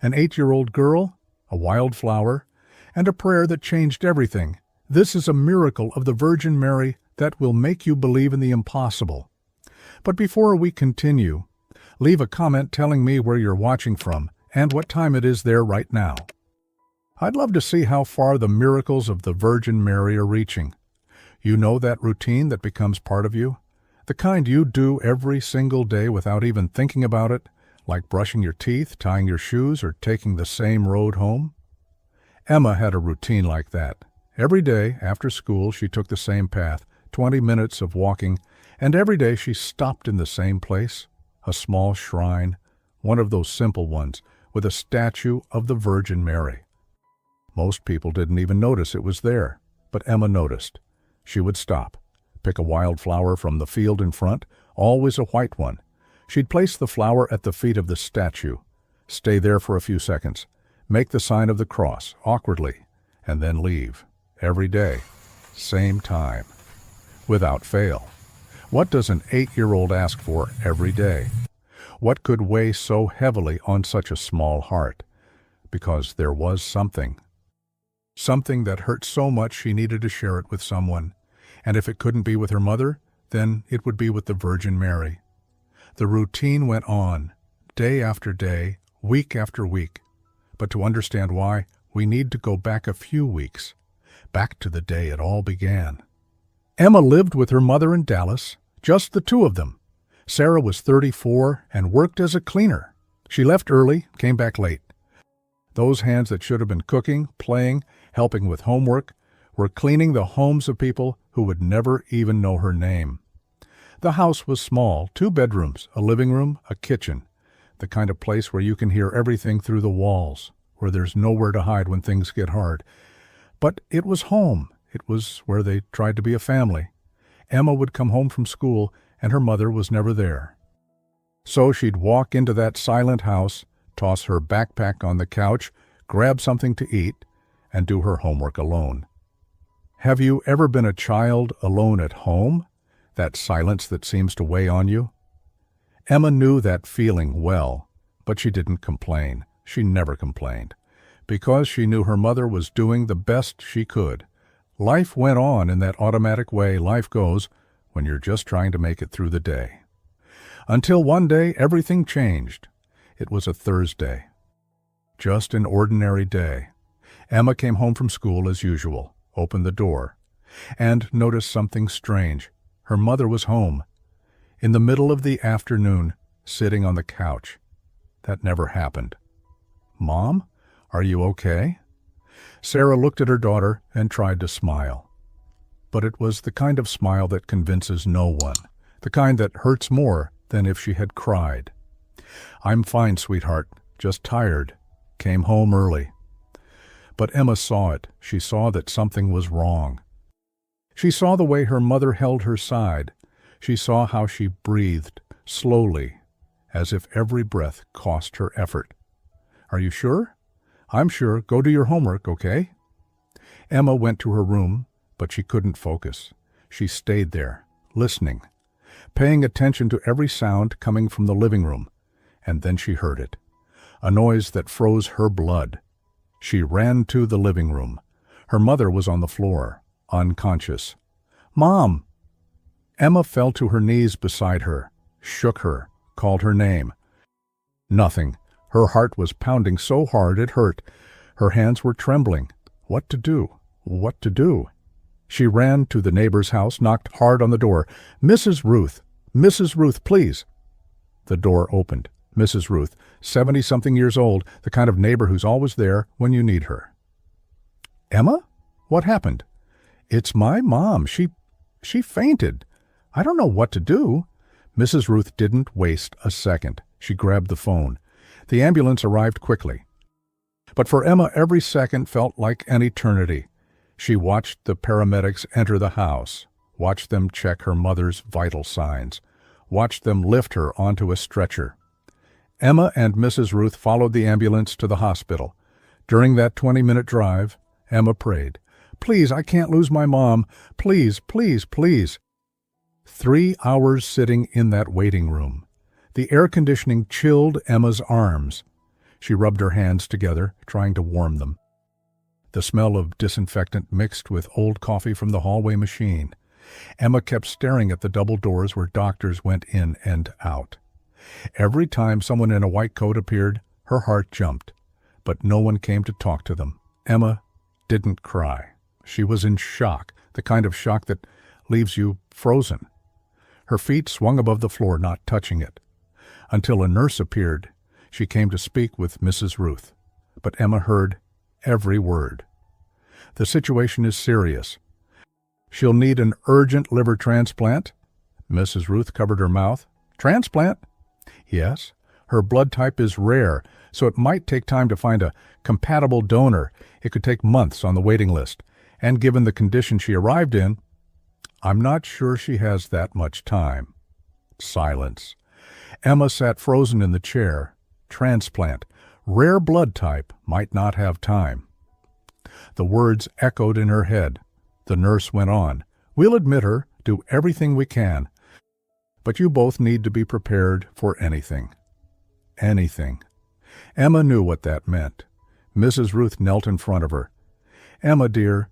an 8-year-old girl, a wildflower, and a prayer that changed everything. This is a miracle of the Virgin Mary that will make you believe in the impossible. But before we continue, leave a comment telling me where you're watching from and what time it is there right now. I'd love to see how far the miracles of the Virgin Mary are reaching. You know that routine that becomes part of you? The kind you do every single day without even thinking about it, like brushing your teeth, tying your shoes, or taking the same road home? Emma had a routine like that. Every day after school she took the same path, 20 minutes of walking, and every day she stopped in the same place, a small shrine, one of those simple ones, with a statue of the Virgin Mary. Most people didn't even notice it was there, but Emma noticed. She would stop, pick a wildflower from the field in front, always a white one. She'd place the flower at the feet of the statue, stay there for a few seconds, make the sign of the cross, awkwardly, and then leave. Every day, same time, without fail. What does an 8-year-old ask for every day? What could weigh so heavily on such a small heart? Because there was something that hurt so much she needed to share it with someone. And if it couldn't be with her mother, then it would be with the Virgin Mary. The routine went on, day after day, week after week. But to understand why, we need to go back a few weeks, back to the day it all began. Emma lived with her mother in Dallas, just the two of them. Sarah was 34 and worked as a cleaner. She left early, came back late. Those hands that should have been cooking, playing, helping with homework, were cleaning the homes of people who would never even know her name. The house was small, 2 bedrooms, a living room, a kitchen, the kind of place where you can hear everything through the walls, where there's nowhere to hide when things get hard. But it was home. It was where they tried to be a family. Emma would come home from school, and her mother was never there. So she'd walk into that silent house, toss her backpack on the couch, grab something to eat, and do her homework alone. Have you ever been a child alone at home? That silence that seems to weigh on you? Emma knew that feeling well, but she didn't complain. She never complained, because she knew her mother was doing the best she could. Life went on in that automatic way life goes when you're just trying to make it through the day. Until one day, everything changed. It was a Thursday. Just an ordinary day. Emma came home from school as usual, opened the door, and noticed something strange. Her mother was home, in the middle of the afternoon, sitting on the couch. That never happened. "Mom, are you okay?" Sarah looked at her daughter and tried to smile. But it was the kind of smile that convinces no one, the kind that hurts more than if she had cried. "I'm fine, sweetheart, just tired. Came home early." But Emma saw it. She saw that something was wrong. She saw the way her mother held her side. She saw how she breathed, slowly, as if every breath cost her effort. "Are you sure?" "I'm sure. Go do your homework, okay?" Emma went to her room, but she couldn't focus. She stayed there, listening, paying attention to every sound coming from the living room. And then she heard it, a noise that froze her blood. She ran to the living room. Her mother was on the floor, unconscious. "Mom!" Emma fell to her knees beside her, shook her, called her name. Nothing. Her heart was pounding so hard it hurt. Her hands were trembling. What to do? What to do? She ran to the neighbor's house, knocked hard on the door. "Mrs. Ruth! Mrs. Ruth, please!" The door opened. Mrs. Ruth, 70-something years old, the kind of neighbor who's always there when you need her. "Emma? What happened?" "It's my mom. She fainted. I don't know what to do." Mrs. Ruth didn't waste a second. She grabbed the phone. The ambulance arrived quickly. But for Emma, every second felt like an eternity. She watched the paramedics enter the house, watched them check her mother's vital signs, watched them lift her onto a stretcher. Emma and Mrs. Ruth followed the ambulance to the hospital. During that 20-minute drive, Emma prayed, "Please, I can't lose my mom. Please, please, please." 3 hours sitting in that waiting room. The air conditioning chilled Emma's arms. She rubbed her hands together, trying to warm them. The smell of disinfectant mixed with old coffee from the hallway machine. Emma kept staring at the double doors where doctors went in and out. Every time someone in a white coat appeared, her heart jumped, but no one came to talk to them. Emma didn't cry. She was in shock, the kind of shock that leaves you frozen. Her feet swung above the floor, not touching it. Until a nurse appeared, she came to speak with Mrs. Ruth. But Emma heard every word. The situation is serious. She'll need an urgent liver transplant. Mrs. Ruth covered her mouth. Transplant? Yes. Her blood type is rare, so it might take time to find a compatible donor. It could take months on the waiting list. And given the condition she arrived in, I'm not sure she has that much time. Silence. Emma sat frozen in the chair. Transplant. Rare blood type might not have time. The words echoed in her head. The nurse went on. We'll admit her, do everything we can. But you both need to be prepared for anything. Anything. Emma knew what that meant. Mrs. Ruth knelt in front of her. Emma, dear.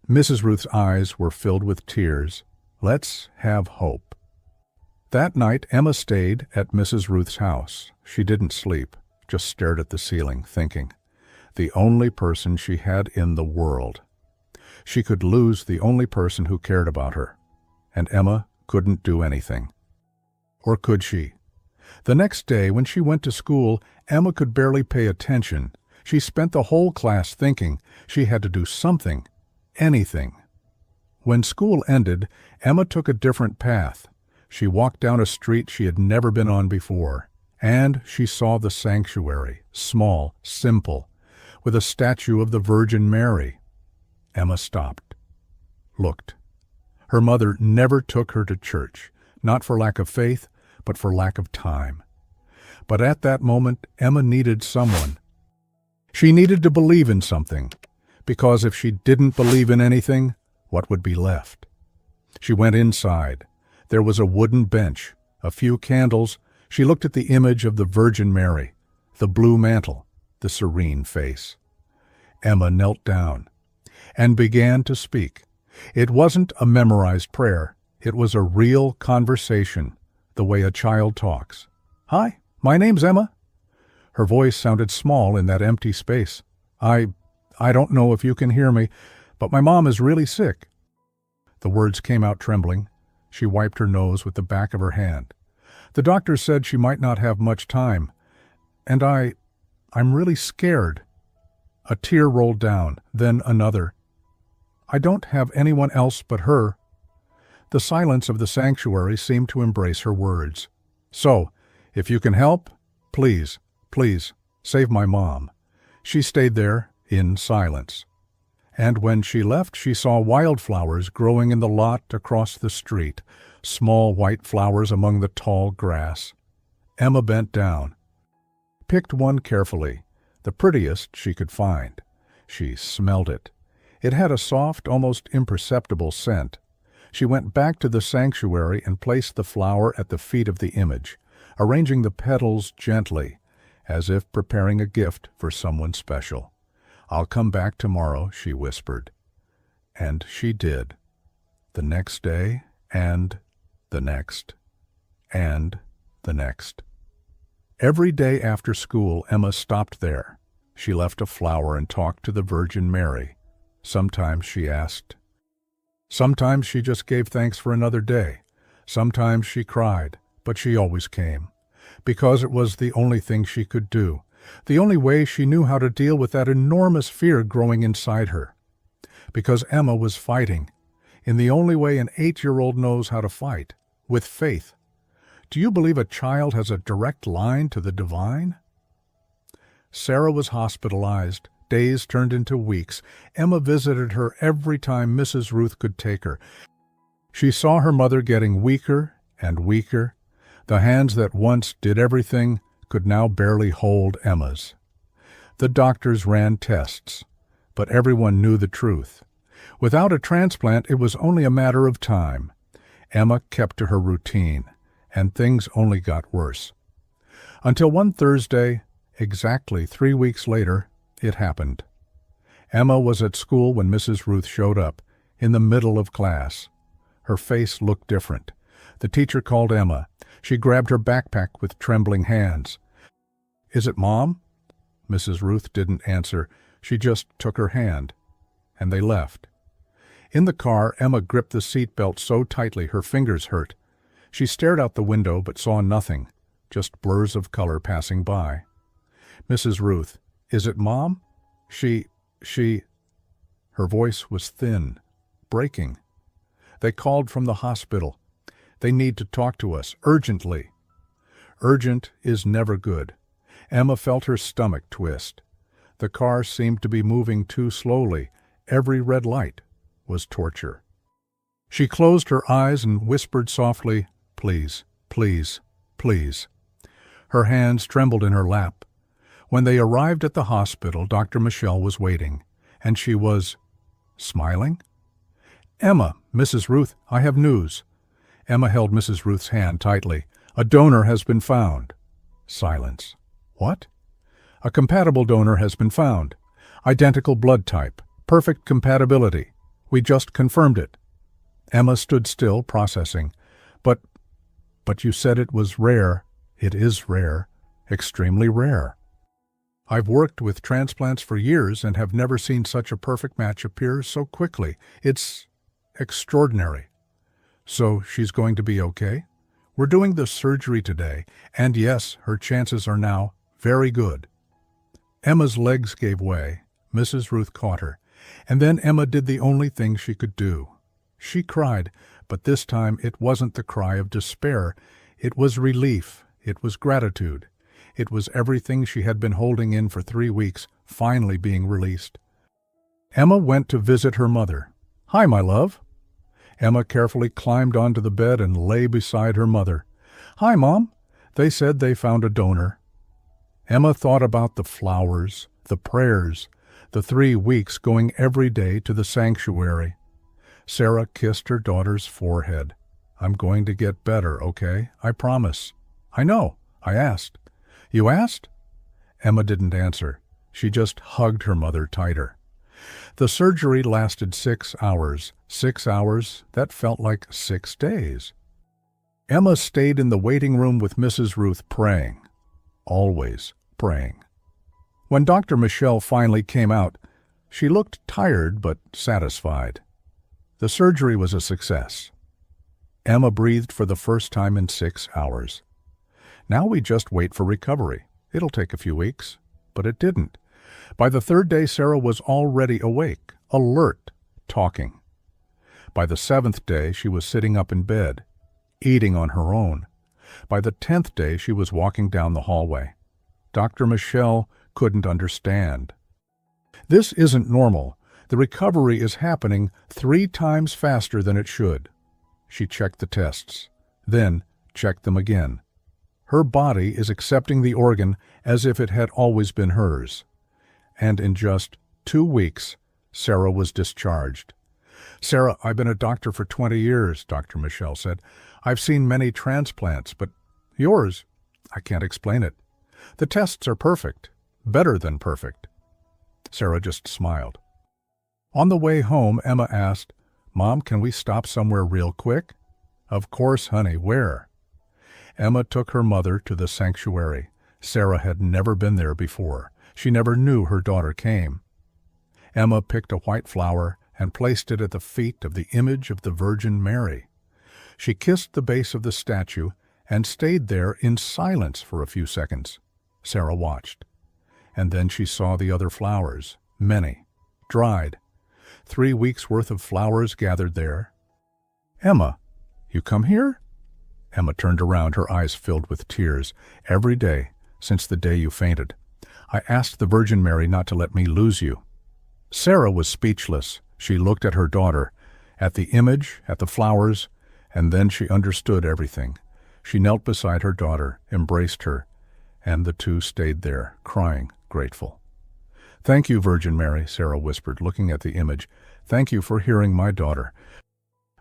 Mrs. Ruth's eyes were filled with tears. Let's have hope. That night, Emma stayed at Mrs. Ruth's house. She didn't sleep, just stared at the ceiling, thinking. The only person she had in the world. She could lose the only person who cared about her. And Emma couldn't do anything. Or could she? The next day, when she went to school, Emma could barely pay attention. She spent the whole class thinking she had to do something, anything. When school ended, Emma took a different path. She walked down a street she had never been on before, and she saw the sanctuary, small, simple, with a statue of the Virgin Mary. Emma stopped, looked. Her mother never took her to church, not for lack of faith, but for lack of time. But at that moment, Emma needed someone. She needed to believe in something, because if she didn't believe in anything, what would be left? She went inside. There was a wooden bench, a few candles. She looked at the image of the Virgin Mary, the blue mantle, the serene face. Emma knelt down and began to speak. It wasn't a memorized prayer. It was a real conversation, the way a child talks. Hi, my name's Emma. Her voice sounded small in that empty space. I don't know if you can hear me, but my mom is really sick. The words came out trembling. She wiped her nose with the back of her hand. The doctor said she might not have much time, and I'm really scared. A tear rolled down, then another. I don't have anyone else but her. The silence of the sanctuary seemed to embrace her words. So, if you can help, please, save my mom. She stayed there in silence. And when she left, she saw wildflowers growing in the lot across the street, small white flowers among the tall grass. Emma bent down, picked one carefully, the prettiest she could find. She smelled it. It had a soft, almost imperceptible scent. She went back to the sanctuary and placed the flower at the feet of the image, arranging the petals gently, as if preparing a gift for someone special. I'll come back tomorrow, she whispered. And she did. The next day, and the next, and the next. Every day after school, Emma stopped there. She left a flower and talked to the Virgin Mary. Sometimes she asked. Sometimes she just gave thanks for another day. Sometimes she cried, but she always came, because it was the only thing she could do, the only way she knew how to deal with that enormous fear growing inside her. Because Emma was fighting, in the only way an 8-year-old knows how to fight, with faith. Do you believe a child has a direct line to the divine? Sarah was hospitalized. Days turned into weeks. Emma visited her every time Mrs. Ruth could take her. She saw her mother getting weaker and weaker. The hands that once did everything could now barely hold Emma's. The doctors ran tests, but everyone knew the truth. Without a transplant, it was only a matter of time. Emma kept to her routine, and things only got worse. Until one Thursday, Exactly 3 weeks later, it happened. Emma was at school when Mrs. Ruth showed up, in the middle of class. Her face looked different. The teacher called Emma. She grabbed her backpack with trembling hands. "Is it Mom?" Mrs. Ruth didn't answer. She just took her hand, and they left. In the car, Emma gripped the seatbelt so tightly her fingers hurt. She stared out the window but saw nothing, just blurs of color passing by. "Mrs. Ruth, is it Mom? She... Her voice was thin, breaking. "They called from the hospital. They need to talk to us, urgently." Urgent is never good. Emma felt her stomach twist. The car seemed to be moving too slowly. Every red light was torture. She closed her eyes and whispered softly, "Please, please, please." Her hands trembled in her lap. When they arrived at the hospital, Dr. Michelle was waiting, and she was smiling. "Emma, Mrs. Ruth, I have news." Emma held Mrs. Ruth's hand tightly. "A donor has been found." Silence. "What?" "A compatible donor has been found. Identical blood type. Perfect compatibility. We just confirmed it." Emma stood still, processing. But you said it was rare." "It is rare. Extremely rare. I've worked with transplants for years and have never seen such a perfect match appear so quickly. It's extraordinary." "So she's going to be okay?" "We're doing the surgery today, and yes, her chances are now very good." Emma's legs gave way. Mrs. Ruth caught her, and then Emma did the only thing she could do. She cried, but this time it wasn't the cry of despair. It was relief. It was gratitude. It was everything she had been holding in for 3 weeks, finally being released. Emma went to visit her mother. "Hi, my love." Emma carefully climbed onto the bed and lay beside her mother. "Hi, Mom. They said they found a donor." Emma thought about the flowers, the prayers, the 3 weeks going every day to the sanctuary. Sarah kissed her daughter's forehead. "I'm going to get better, okay? I promise." "I know. I asked." "You asked?" Emma didn't answer. She just hugged her mother tighter. The surgery lasted 6 hours. 6 hours that felt like 6 days. Emma stayed in the waiting room with Mrs. Ruth praying. Always praying. When Dr. Michelle finally came out, she looked tired but satisfied. The surgery was a success. Emma breathed for the first time in 6 hours. Now we just wait for recovery. It'll take a few weeks. But it didn't. By the 3rd day, Sarah was already awake, alert, talking. By the 7th day, she was sitting up in bed, eating on her own. By the 10th day, she was walking down the hallway. Dr. Michelle couldn't understand. This isn't normal. The recovery is happening 3 times faster than it should. She checked the tests, then checked them again. Her body is accepting the organ as if it had always been hers. And in just 2 weeks, Sarah was discharged. "Sarah, I've been a doctor for 20 years, Dr. Michelle said. I've seen many transplants, but yours, I can't explain it. The tests are perfect, better than perfect." Sarah just smiled. On the way home, Emma asked, "Mom, can we stop somewhere real quick?" "Of course, honey, where?" Emma took her mother to the sanctuary. Sarah had never been there before. She never knew her daughter came. Emma picked a white flower and placed it at the feet of the image of the Virgin Mary. She kissed the base of the statue and stayed there in silence for a few seconds. Sarah watched. And then she saw the other flowers, many, dried. 3 weeks' worth of flowers gathered there. "Emma, you come here?" Emma turned around, her eyes filled with tears. "Every day, since the day you fainted. I asked the Virgin Mary not to let me lose you." Sarah was speechless. She looked at her daughter, at the image, at the flowers, and then she understood everything. She knelt beside her daughter, embraced her, and the two stayed there, crying, grateful. "Thank you, Virgin Mary," Sarah whispered, looking at the image. "Thank you for hearing my daughter."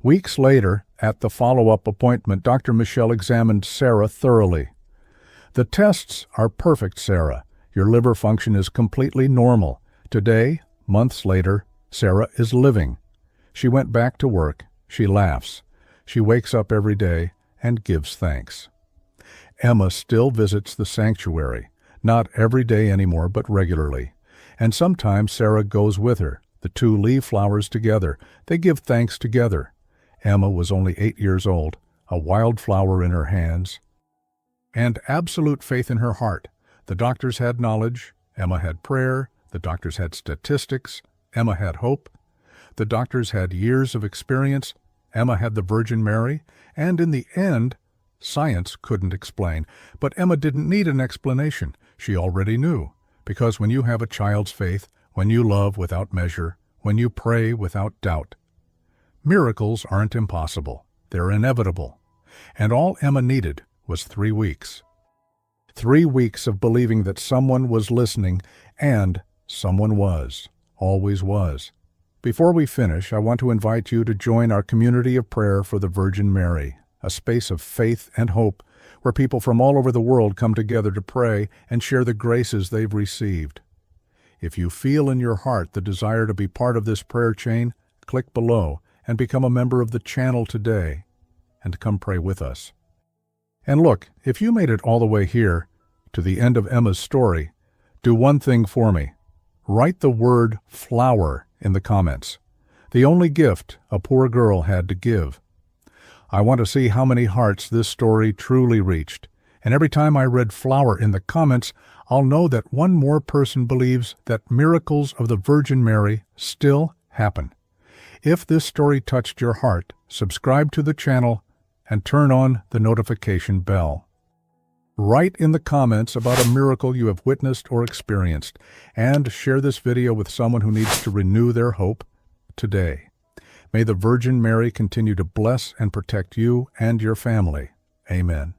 Weeks later, at the follow-up appointment, Dr. Michelle examined Sarah thoroughly. "The tests are perfect, Sarah. Your liver function is completely normal. Today, months later, Sarah is living. She went back to work. She laughs. She wakes up every day and gives thanks. Emma still visits the sanctuary, not every day anymore, but regularly. And sometimes Sarah goes with her. The two leave flowers together. They give thanks together. Emma was only 8 years old, a wildflower in her hands, and absolute faith in her heart. The doctors had knowledge. Emma had prayer. The doctors had statistics. Emma had hope. The doctors had years of experience. Emma had the Virgin Mary. And in the end, science couldn't explain. But Emma didn't need an explanation. She already knew. Because when you have a child's faith, when you love without measure, when you pray without doubt, miracles aren't impossible. They're inevitable. And all Emma needed was 3 weeks. 3 weeks of believing that someone was listening, and someone was, always was. Before we finish, I want to invite you to join our community of prayer for the Virgin Mary, a space of faith and hope where people from all over the world come together to pray and share the graces they've received. If you feel in your heart the desire to be part of this prayer chain, click below and become a member of the channel today, and come pray with us. And look, if you made it all the way here, to the end of Emma's story, do one thing for me. Write the word flower in the comments. The only gift a poor girl had to give. I want to see how many hearts this story truly reached. And every time I read flower in the comments, I'll know that one more person believes that miracles of the Virgin Mary still happen. If this story touched your heart, subscribe to the channel and turn on the notification bell. Write in the comments about a miracle you have witnessed or experienced, and share this video with someone who needs to renew their hope today. May the Virgin Mary continue to bless and protect you and your family. Amen.